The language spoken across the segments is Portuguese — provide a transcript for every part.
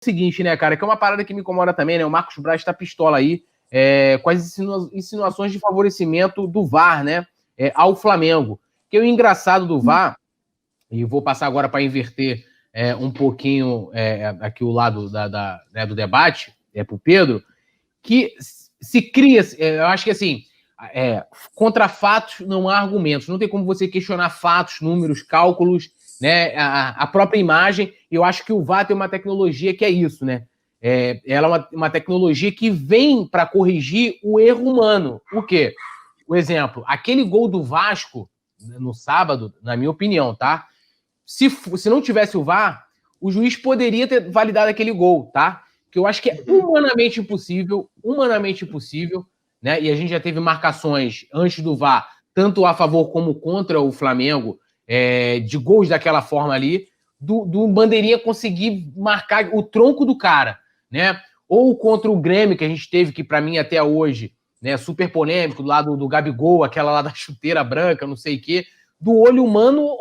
seguinte, né, cara, que é uma parada que me incomoda também, né? O Marcos Braz tá pistola aí, com as insinuações de favorecimento do VAR, né? Ao Flamengo. Que o engraçado do VAR, e vou passar agora para inverter um pouquinho aqui o lado né, do debate, para o Pedro, que se cria, eu acho que assim, contra fatos não há argumentos, não tem como você questionar fatos, números, cálculos, né, a própria imagem. Eu acho que o VAR tem uma tecnologia que é isso, né? Ela é uma tecnologia que vem para corrigir o erro humano. O quê? O exemplo, aquele gol do Vasco no sábado, na minha opinião, tá? Se não tivesse o VAR, o juiz poderia ter validado aquele gol, tá? Que eu acho que é humanamente impossível, né? E a gente já teve marcações antes do VAR, tanto a favor como contra o Flamengo, de gols daquela forma ali, do bandeirinha conseguir marcar o tronco do cara, né? Ou contra o Grêmio, que a gente teve, que para mim até hoje, né, super polêmico, do lado do Gabigol, aquela lá da chuteira branca, não sei o quê, do olho humano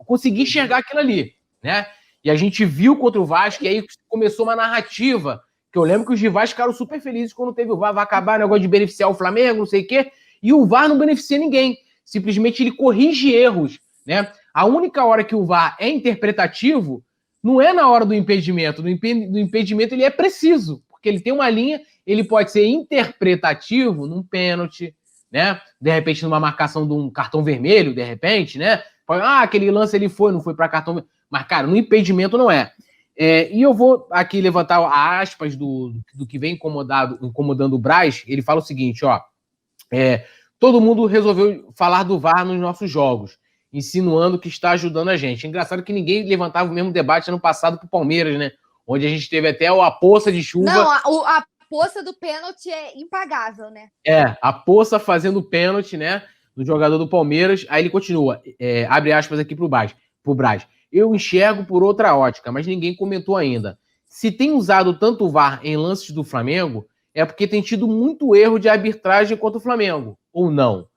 conseguir enxergar aquilo ali, né? E a gente viu contra o Vasco, e aí começou uma narrativa, que eu lembro que os rivais ficaram super felizes quando teve o VAR, vai acabar o negócio de beneficiar o Flamengo, não sei o quê, e o VAR não beneficia ninguém, simplesmente ele corrige erros, né? A única hora que o VAR é interpretativo não é na hora do impedimento, do impedimento ele é preciso, porque ele tem uma linha, ele pode ser interpretativo num pênalti, né? De repente numa marcação de um cartão vermelho, de repente, né? Aquele lance ele não foi para cartão vermelho. Mas, cara, no impedimento não é. E eu vou aqui levantar aspas do que vem incomodando o Braz. Ele fala o seguinte, ó. Todo mundo resolveu falar do VAR nos nossos jogos, insinuando que está ajudando a gente. Engraçado que ninguém levantava o mesmo debate ano passado pro Palmeiras, né? Onde a gente teve até a poça de chuva. Não, a poça do pênalti é impagável, né? A poça fazendo pênalti, né? Do jogador do Palmeiras. Aí ele continua, abre aspas aqui pro Braz. Eu enxergo por outra ótica, mas ninguém comentou ainda. Se tem usado tanto o VAR em lances do Flamengo, é porque tem tido muito erro de arbitragem contra o Flamengo, ou não?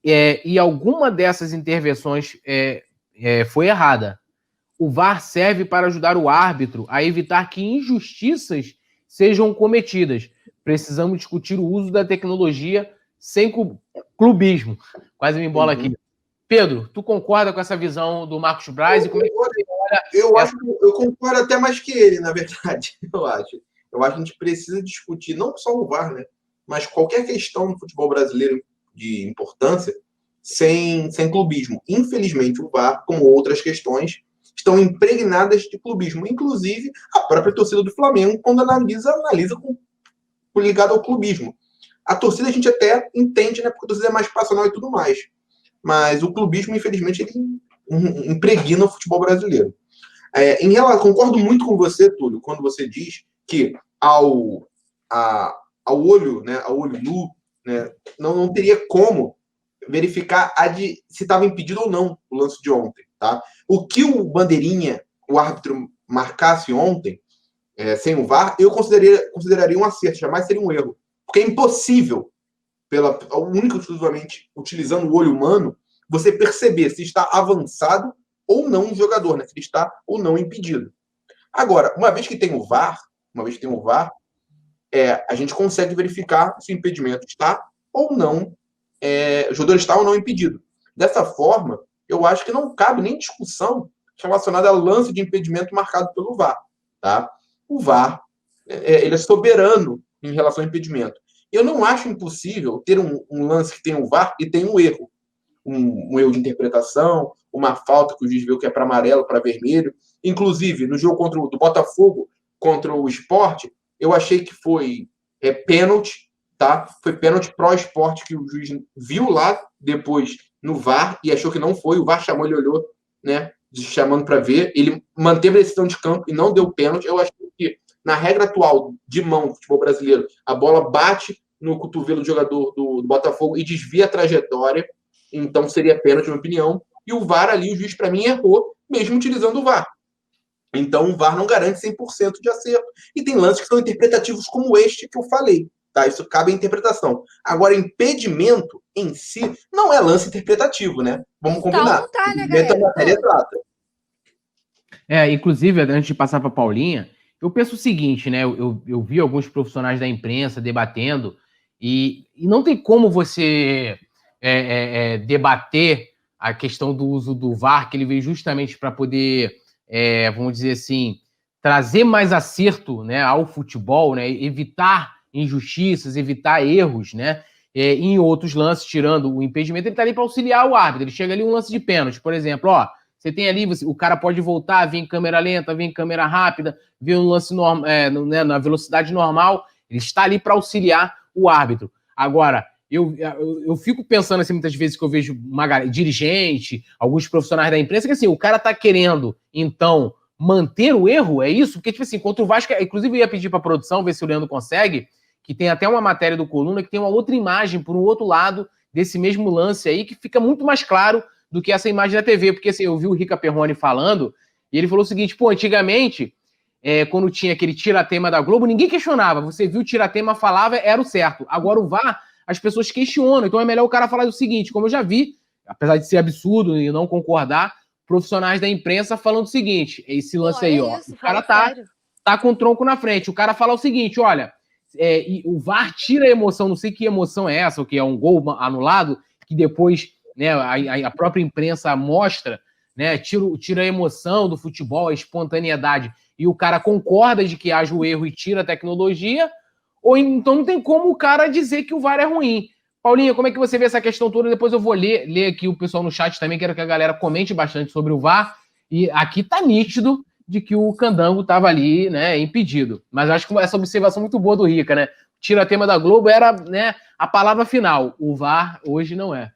E alguma dessas intervenções foi errada. O VAR serve para ajudar o árbitro a evitar que injustiças sejam cometidas. Precisamos discutir o uso da tecnologia sem clubismo. Quase me embola aqui. Pedro, tu concorda com essa visão do Marcos Braz? Eu concordo até mais que ele, na verdade. Eu acho que a gente precisa discutir não só o VAR, né, mas qualquer questão no futebol brasileiro de importância sem clubismo. Infelizmente, o VAR, como outras questões, estão impregnadas de clubismo. Inclusive, a própria torcida do Flamengo, quando analisa ligado ao clubismo. A torcida a gente até entende, né, porque a torcida é mais passional e tudo mais. Mas o clubismo, infelizmente, ele impregna o futebol brasileiro. Concordo muito com você, Túlio, quando você diz que ao olho nu, né, não teria como verificar se estava impedido ou não o lance de ontem. Tá? O que o bandeirinha, o árbitro, marcasse ontem, sem o VAR, eu consideraria um acerto, jamais seria um erro. Porque é impossível, única e exclusivamente utilizando o olho humano, você perceber se está avançado ou não o jogador, né? Se ele está ou não impedido. Agora, uma vez que tem o VAR, a gente consegue verificar se o impedimento está ou não, o jogador está ou não impedido. Dessa forma, eu acho que não cabe nem discussão relacionada ao lance de impedimento marcado pelo VAR. Tá? O VAR ele é soberano em relação ao impedimento. Eu não acho impossível ter um lance que tem o VAR e tem um erro. Um erro de interpretação, uma falta que o juiz viu que é para amarelo, para vermelho. Inclusive, no jogo do Botafogo contra o Sport, eu achei que foi pênalti, tá? Foi pênalti pro Sport que o juiz viu lá depois no VAR e achou que não foi. O VAR chamou, ele olhou, né? Chamando para ver. Ele manteve a decisão de campo e não deu pênalti. Eu achei que, na regra atual de mão do futebol brasileiro, a bola bate no cotovelo do jogador do Botafogo e desvia a trajetória. Então seria pênalti, na minha opinião. E o VAR ali, o juiz, para mim, errou, mesmo utilizando o VAR. Então o VAR não garante 100% de acerto. E tem lances que são interpretativos como este que eu falei. Tá? Isso cabe à interpretação. Agora, impedimento em si não é lance interpretativo, né? Vamos combinar. Tá, né, galera? Matéria exata. Inclusive, antes de passar para a Paulinha, eu penso o seguinte, né? Eu vi alguns profissionais da imprensa debatendo, e não tem como você debater a questão do uso do VAR, que ele veio justamente para poder, vamos dizer assim, trazer mais acerto, né, ao futebol, né? Evitar injustiças, evitar erros, né? Em outros lances, tirando o impedimento, ele está ali para auxiliar o árbitro. Ele chega ali um lance de pênalti, por exemplo, ó. Você tem ali, o cara pode voltar, vir em câmera lenta, vir em câmera rápida, vir um lance na velocidade normal. Ele está ali para auxiliar o árbitro. Agora, eu fico pensando assim, muitas vezes que eu vejo dirigente, alguns profissionais da imprensa, que assim, o cara tá querendo, então, manter o erro, é isso? Porque, tipo assim, contra o Vasco, inclusive eu ia pedir para a produção, ver se o Leandro consegue, que tem até uma matéria do Coluna, que tem uma outra imagem por um outro lado desse mesmo lance aí, que fica muito mais claro do que essa imagem da TV, porque assim, eu vi o Rica Perrone falando, e ele falou o seguinte, pô, antigamente, quando tinha aquele tiratema da Globo, ninguém questionava, você viu o tiratema, falava, era o certo. Agora o VAR, as pessoas questionam, então é melhor o cara falar o seguinte, como eu já vi, apesar de ser absurdo e não concordar, profissionais da imprensa falando o seguinte, esse lance aí, ó, o cara tá com o tronco na frente, o cara fala o seguinte, olha, o VAR tira a emoção, não sei que emoção é essa, o que é um gol anulado, que depois, né, a própria imprensa mostra, né, tira a emoção do futebol, a espontaneidade, e o cara concorda de que haja o erro e tira a tecnologia, ou então não tem como o cara dizer que o VAR é ruim. Paulinha, como é que você vê essa questão toda? Depois eu vou ler aqui o pessoal no chat também, quero que a galera comente bastante sobre o VAR, e aqui tá nítido de que o Candango estava ali, né, impedido. Mas eu acho que essa observação muito boa do Rica, né? Tira-tema da Globo era, né, a palavra final. O VAR hoje não é.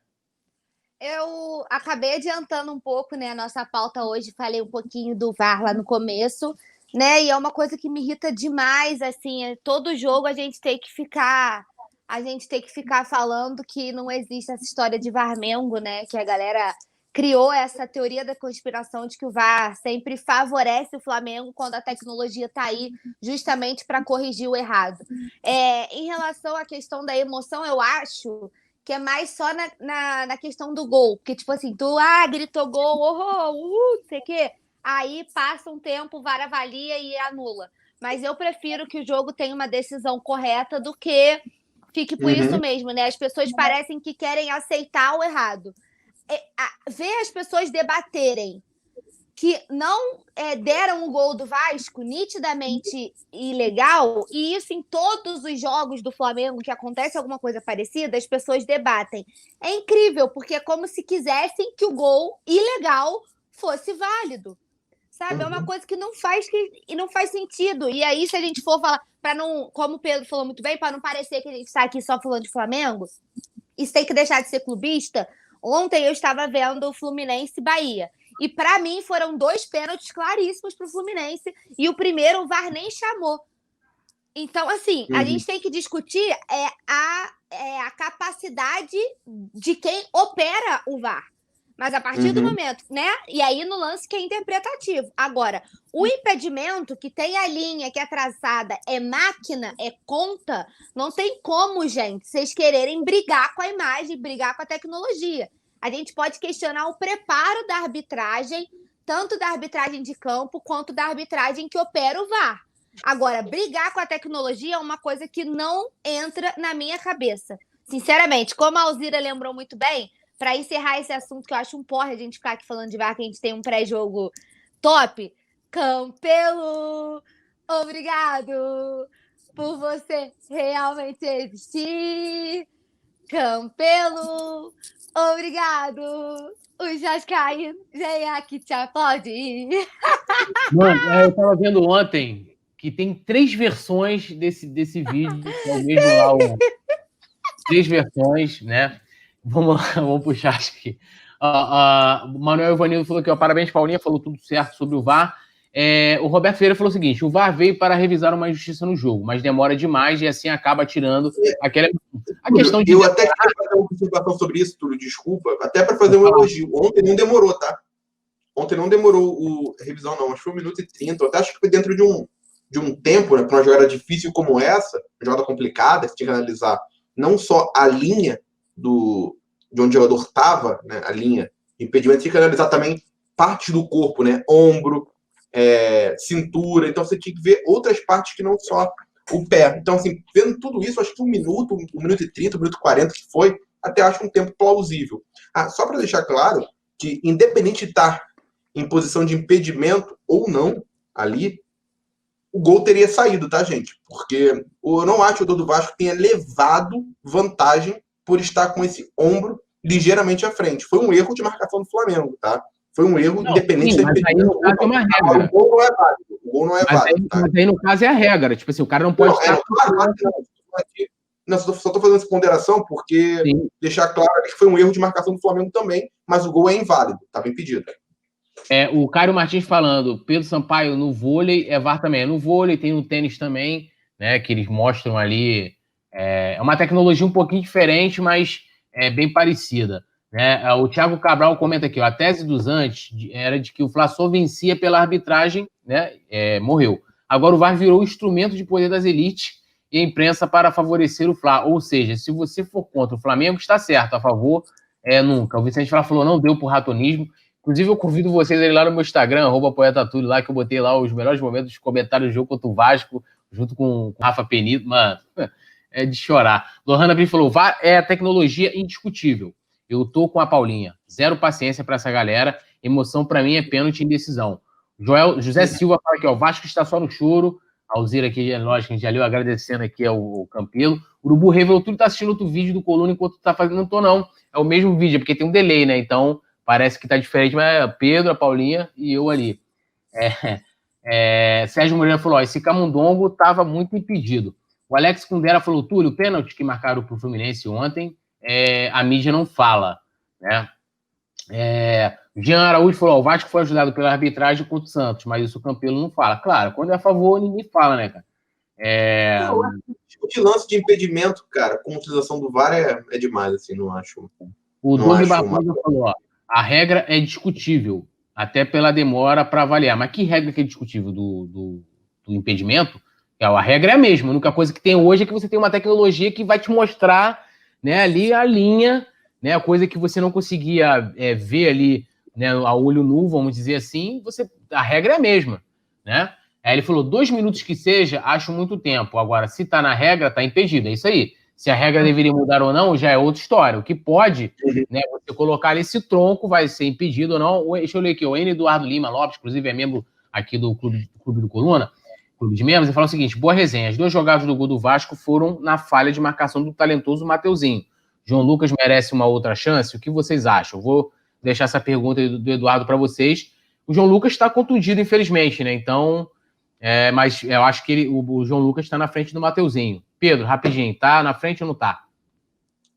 Eu acabei adiantando um pouco, né, a nossa pauta hoje, falei um pouquinho do VAR lá no começo, né, e é uma coisa que me irrita demais, assim, todo jogo a gente tem que ficar falando que não existe essa história de Varmengo, né, que a galera criou essa teoria da conspiração de que o VAR sempre favorece o Flamengo quando a tecnologia está aí justamente para corrigir o errado. Em relação à questão da emoção, eu acho que é mais só na questão do gol. Porque, tipo assim, tu gritou gol, não sei o quê. Aí passa um tempo, o VAR avalia e anula. Mas eu prefiro que o jogo tenha uma decisão correta do que fique por isso mesmo, né? As pessoas parecem que querem aceitar o errado. Ver as pessoas debaterem que não deram o gol do Vasco nitidamente ilegal, e isso em todos os jogos do Flamengo que acontece alguma coisa parecida, as pessoas debatem. É incrível, porque é como se quisessem que o gol ilegal fosse válido. Sabe? É uma coisa que não faz sentido. E aí, se a gente for falar, para não, como o Pedro falou muito bem, para não parecer que a gente está aqui só falando de Flamengo, isso tem que deixar de ser clubista. Ontem eu estava vendo o Fluminense e Bahia. E, para mim, foram 2 pênaltis claríssimos para o Fluminense. E o primeiro, o VAR nem chamou. Então, assim, a gente tem que discutir a capacidade de quem opera o VAR. Mas a partir do momento, né? E aí no lance que é interpretativo. Agora, o impedimento que tem a linha que é traçada, é máquina, é conta, não tem como, gente, vocês quererem brigar com a imagem, brigar com a tecnologia. A gente pode questionar o preparo da arbitragem, tanto da arbitragem de campo, quanto da arbitragem que opera o VAR. Agora, brigar com a tecnologia é uma coisa que não entra na minha cabeça. Sinceramente, como a Alzira lembrou muito bem, para encerrar esse assunto, que eu acho um porra a gente ficar aqui falando de VAR, que a gente tem um pré-jogo top. Campelo, obrigado por você realmente existir. Campelo, obrigado. O Jascaí vem aqui te aplaudir. Mano, eu tava vendo ontem que tem 3 versões desse vídeo, que é o mesmo lá, 3 versões, né? Vamos lá, vamos puxar aqui. O Manuel Ivanildo falou aqui, parabéns, Paulinha, falou tudo certo sobre o VAR. O Roberto Ferreira falou o seguinte, o VAR veio para revisar uma injustiça no jogo, mas demora demais e assim acaba tirando aquela... A questão de... Eu até queria fazer uma observação sobre isso, Túlio, desculpa, até para fazer um elogio. Ontem não demorou, tá? Ontem não demorou revisão, não. Acho que foi 1 minuto e 30. Eu até acho que foi dentro de um tempo, né, para uma jogada difícil como essa, uma jogada complicada, você tinha que analisar não só a linha de onde o jogador estava, né, a linha de impedimento, tinha que analisar também partes do corpo, né, ombro, cintura. Então, você tinha que ver outras partes que não só o pé. Então, assim, vendo tudo isso, acho que 1 minuto e 30, 1 minuto e 40 que foi, até acho um tempo plausível. Só para deixar claro que, independente de estar em posição de impedimento ou não ali, o gol teria saído, tá, gente? Porque eu não acho que o jogador do Vasco tenha levado vantagem por estar com esse ombro ligeiramente à frente. Foi um erro de marcação do Flamengo, tá? Foi um erro independente da impedimento. Mas aí, no caso, é uma regra. O gol não é válido. O gol não é válido, tá? Mas aí, no caso, é a regra. Tipo assim, o cara não pode estar... Não, só estou fazendo essa ponderação porque deixar claro que foi um erro de marcação do Flamengo também, mas o gol é inválido, estava impedido. O Caio Martins falando, Pedro Sampaio no vôlei, VAR também. No vôlei, tem no tênis também, né, que eles mostram ali. É uma tecnologia um pouquinho diferente, mas é bem parecida. Né? O Thiago Cabral comenta aqui, ó, a tese dos antes era de que o Fla-Flu vencia pela arbitragem, né, morreu. Agora o VAR virou instrumento de poder das elites e a imprensa para favorecer o Fla. Ou seja, se você for contra o Flamengo, está certo, a favor, nunca. O Vicente Flá falou, não deu por ratonismo. Inclusive, eu convido vocês a ir lá no meu Instagram, @poetatulio, lá que eu botei lá os melhores momentos de comentários do jogo contra o Vasco, junto com o Rafa Penito. Mano, é de chorar. Lohana Brito falou, VAR é a tecnologia indiscutível. Eu tô com a Paulinha. Zero paciência para essa galera. Emoção para mim é pênalti em decisão. José Silva fala aqui, ó, o Vasco está só no choro. A Alzira aqui, lógico, a gente já leu, agradecendo aqui ao Campelo. O Urubu revelou tudo, tá assistindo outro vídeo do Coluna enquanto tá fazendo, não tô não. É o mesmo vídeo, porque tem um delay, né? Então, parece que tá diferente, mas é Pedro, a Paulinha e eu ali. Sérgio Moreira falou, ó, esse camundongo tava muito impedido. O Alex Kundera falou, Túlio, o pênalti que marcaram pro Fluminense ontem, a mídia não fala, né? Jean Araújo falou, o Vasco foi ajudado pela arbitragem contra o Santos, mas isso o Campelo não fala. Claro, quando é a favor, ninguém fala, né, cara? Tipo de lance de impedimento, cara, com a utilização do VAR é demais, assim, não acho. O Doug Barbosa falou, ó, a regra é discutível, até pela demora para avaliar. Mas que regra que é discutível do impedimento? A regra é a mesma. A única coisa que tem hoje é que você tem uma tecnologia que vai te mostrar, né, ali a linha, né, a coisa que você não conseguia ver ali, né, a olho nu, vamos dizer assim, a regra é a mesma, né? Aí ele falou, 2 minutos que seja, acho muito tempo. Agora, se tá na regra, tá impedido, é isso aí. Se a regra deveria mudar ou não, já é outra história. O que pode, né, você colocar ali esse tronco, vai ser impedido ou não. Deixa eu ler aqui, o N. Eduardo Lima Lopes, inclusive é membro aqui do Clube do Coluna, Clube de Membros, ele fala o seguinte, boa resenha, as 2 jogadas do gol do Vasco foram na falha de marcação do talentoso Mateuzinho. João Lucas merece uma outra chance? O que vocês acham? Eu vou deixar essa pergunta do Eduardo para vocês. O João Lucas está contundido, infelizmente, né? Então, mas eu acho que o João Lucas está na frente do Mateuzinho. Pedro, rapidinho, tá na frente ou não tá?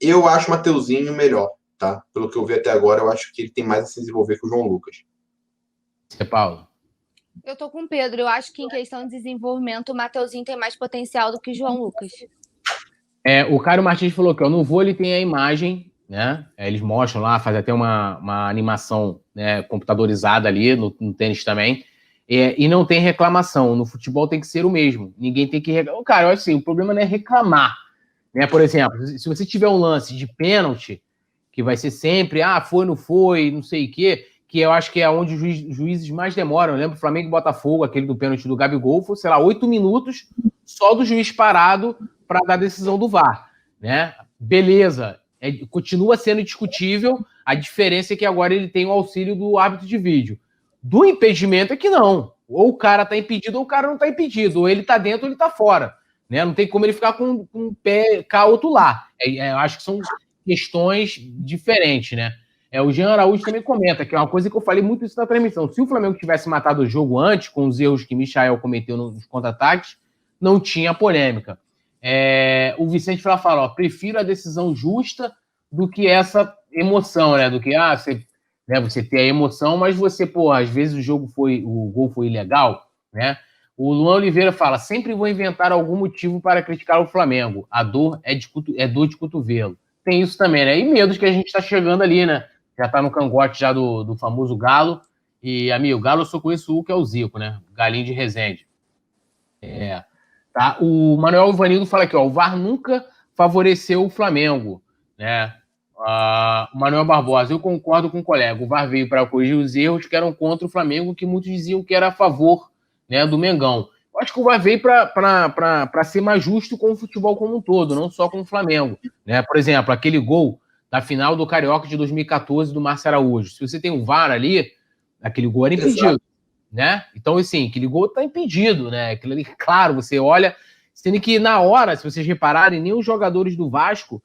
Eu acho o Mateuzinho melhor, tá? Pelo que eu vi até agora, eu acho que ele tem mais a se desenvolver que o João Lucas. Você, Paulo? Eu tô com o Pedro. Eu acho que em questão de desenvolvimento, o Mateuzinho tem mais potencial do que o João Lucas. O Caio Martins falou que no vôlei tem a imagem, né? Eles mostram lá, faz até uma animação, né, computadorizada ali, no tênis também. E não tem reclamação. No futebol tem que ser o mesmo. Ninguém tem que reclamar. Cara, eu acho assim, o problema não é reclamar. Né? Por exemplo, se você tiver um lance de pênalti, que vai ser sempre, foi, não foi, não sei o quê, que eu acho que é onde os juízes mais demoram. Eu lembro do Flamengo e Botafogo, aquele do pênalti do Gabigol, foi, sei lá, 8 minutos só do juiz parado para dar a decisão do VAR. Né? Beleza, continua sendo discutível, a diferença é que agora ele tem o auxílio do árbitro de vídeo. Do impedimento é que não. Ou o cara tá impedido ou o cara não tá impedido. Ou ele tá dentro ou ele tá fora. Né? Não tem como ele ficar com um pé cá, outro lá. Eu acho que são questões diferentes, né? O Jean Araújo também comenta, que é uma coisa que eu falei muito isso na transmissão. Se o Flamengo tivesse matado o jogo antes, com os erros que Michael cometeu nos contra-ataques, não tinha polêmica. O Vicente fala, ó, prefiro a decisão justa do que essa emoção, né? Do que, você ter a emoção, mas você, às vezes o gol foi ilegal, né? O Luan Oliveira fala, sempre vou inventar algum motivo para criticar o Flamengo. A dor é dor de cotovelo. Tem isso também, né? E medos que a gente está chegando ali, né? Já tá no cangote já do famoso Galo. E, amigo, Galo eu só conheço que é o Zico, né? Galinho de Resende. Tá? O Manuel Ivanildo fala aqui, ó, o VAR nunca favoreceu o Flamengo, né? O Manuel Barbosa, eu concordo com o colega. O VAR veio para corrigir os erros que eram contra o Flamengo, que muitos diziam que era a favor, né, do Mengão. Eu acho que o VAR veio para ser mais justo com o futebol como um todo, não só com o Flamengo. Né? Por exemplo, aquele gol da final do Carioca de 2014 do Márcio Araújo. Se você tem um VAR ali, aquele gol era impedido. Né? Então, assim, aquele gol está impedido. Né? Aquilo ali, claro, você olha, sendo que na hora, se vocês repararem, nem os jogadores do Vasco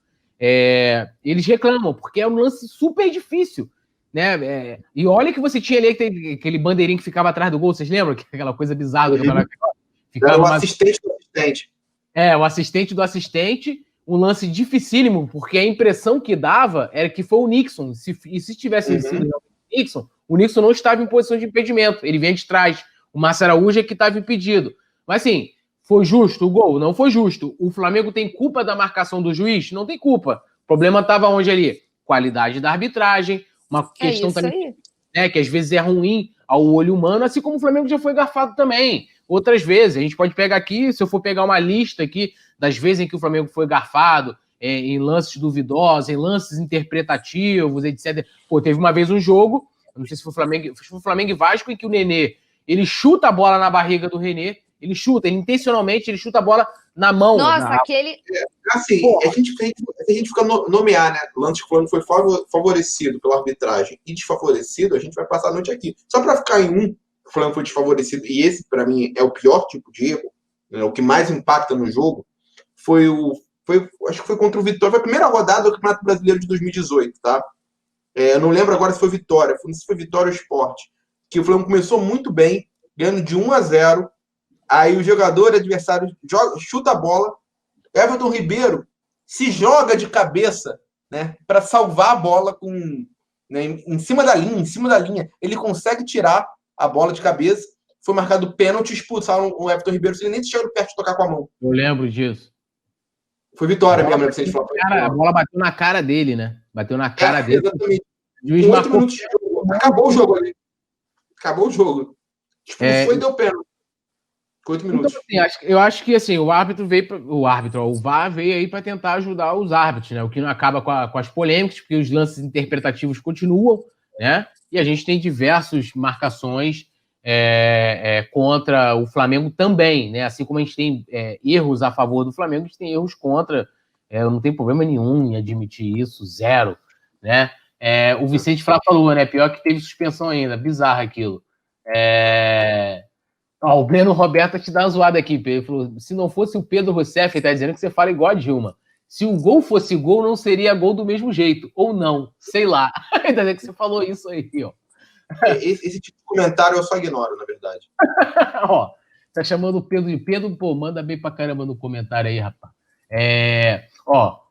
eles reclamam, porque é um lance super difícil, né? E olha que você tinha ali aquele bandeirinho que ficava atrás do gol, vocês lembram? Aquela coisa bizarra. Ficava o assistente do assistente. O assistente do assistente, um lance dificílimo, porque a impressão que dava era que foi o Nixon. Se tivesse sido o Nixon não estava em posição de impedimento, ele vinha de trás. O Márcio Araújo é que estava impedido. Mas assim, foi justo o gol? Não foi justo. O Flamengo tem culpa da marcação do juiz? Não tem culpa. O problema estava onde ali? Qualidade da arbitragem, uma questão também, né, que às vezes é ruim ao olho humano, assim como o Flamengo já foi garfado também. Outras vezes, a gente pode pegar aqui, se eu for pegar uma lista aqui das vezes em que o Flamengo foi garfado, em lances duvidosos, em lances interpretativos, etc. Pô, teve uma vez um jogo, não sei se foi Flamengo e Vasco, em que o Nenê, ele chuta a bola na barriga do René, ele intencionalmente, ele chuta a bola na mão. Nossa, aquele... Assim, a gente fica nomear, né? Lance que o Flamengo foi favorecido pela arbitragem e desfavorecido, a gente vai passar a noite aqui. Só para ficar em um, o Flamengo foi desfavorecido, e esse, para mim, é o pior tipo de erro, né? O que mais impacta no jogo, acho que foi contra o Vitória, foi a primeira rodada do Campeonato Brasileiro de 2018, tá? Eu não lembro agora se foi Vitória, não sei se foi Vitória ou Sport, que o Flamengo começou muito bem, ganhando de 1-0, aí o jogador adversário chuta a bola, Everton Ribeiro se joga de cabeça, né, para salvar a bola né, em cima da linha. Ele consegue tirar a bola de cabeça, foi marcado pênalti, expulsaram o Everton Ribeiro, sem ele nem chegou perto de tocar com a mão. Eu lembro disso. Foi Vitória mesmo, a bola bateu na cara dele, né? Bateu na cara dele. Exatamente. 8 minutos de jogo. Acabou o jogo ali. Acabou o jogo. Foi e deu pênalti. 8 minutos. Então, assim, eu acho que assim, o VAR veio aí para tentar ajudar os árbitros, né? O que não acaba com as polêmicas, porque os lances interpretativos continuam, né? E a gente tem diversas marcações contra o Flamengo também, né? Assim como a gente tem erros a favor do Flamengo, a gente tem erros contra. Não tem problema nenhum em admitir isso, zero, né? O Vicente Flá falou, né? Pior que teve suspensão ainda, bizarro aquilo. O Breno Roberto te dá uma zoada aqui, Pedro. Ele falou, se não fosse o Pedro Rousseff, ele tá dizendo que você fala igual a Dilma. Se o gol fosse gol, não seria gol do mesmo jeito. Ou não, sei lá. Ele tá dizendo que você falou isso aí, ó. Esse tipo de comentário eu só ignoro, na verdade. Ó, tá chamando o Pedro de Pedro, pô, manda bem pra caramba no comentário aí, rapaz.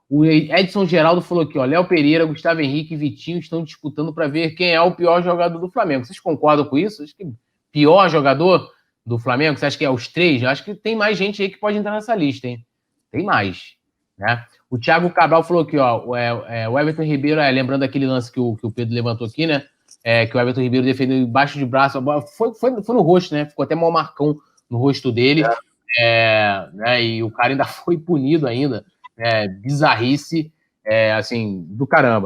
O Edson Geraldo falou aqui, ó, Léo Pereira, Gustavo Henrique e Vitinho estão disputando para ver quem é o pior jogador do Flamengo. Vocês concordam com isso? Acho que pior jogador do Flamengo? Você acha que é os 3? Eu acho que tem mais gente aí que pode entrar nessa lista, hein? Tem mais, né? O Thiago Cabral falou aqui, ó, o Everton Ribeiro, lembrando aquele lance que o Pedro levantou aqui, né? Que o Everton Ribeiro defendeu embaixo de braço, a bola foi no rosto, né? Ficou até mal marcão no rosto dele, né? E o cara ainda foi punido ainda, bizarrice, assim, do caramba.